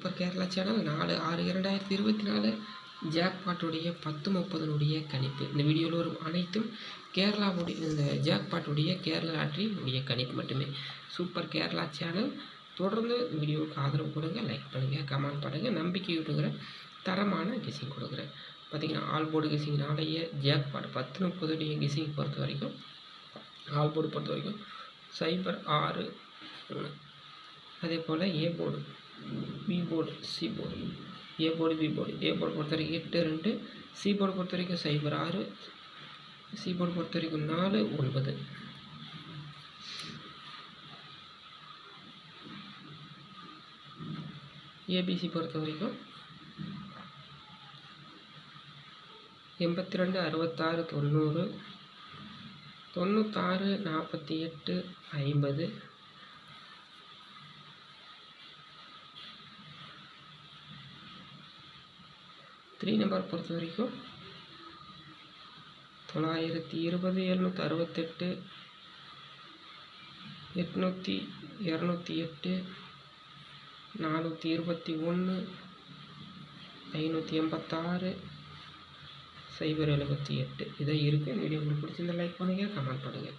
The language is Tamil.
சூப்பர் கேரளா சேனல் 4/6/2024 ஜாக்பாட்டுடைய 10:30 கணிப்பு. இந்த வீடியோவில் வரும் அனைத்தும் கேரளாவுடைய இந்த ஜாக்பாட்டுடைய கேரளா லாட்டரியுடைய கணிப்பு மட்டுமே. சூப்பர் கேரளா சேனல் தொடர்ந்து வீடியோவுக்கு ஆதரவு கொடுங்க, லைக் பண்ணுங்கள், கமெண்ட் பண்ணுங்கள், நம்பிக்கை விட்டுங்கிற தரமான கெஸிங் கொடுக்குறேன். பார்த்திங்கன்னா ஆல்போர்டு கெஸிங் நாளைய ஜாக்பாட் 10:30 கெஸிங் பொறுத்த வரைக்கும் ஆல்போர்டு பொறுத்த வரைக்கும் 06 அதே போல் A board, B board, C board, A board, B board. A board பொறுத்த வரைக்கும் 8-2, சி போர்டு பொறுத்த வரைக்கும் 06, சி போர்டு பொறுத்த வரைக்கும் 4-9. ஏபிசி பொறுத்த வரைக்கும் 82, 66, 90, 96, 48, 50. 3 நம்பர் பொறுத்த வரைக்கும் 920, 768, 800, 208, 421, 586, 078. இதான் இருக்குது. வீடியோ உங்களுக்கு பிடிச்சிருந்தா லைக் பண்ணுங்கள், கமெண்ட் பண்ணுங்கள்.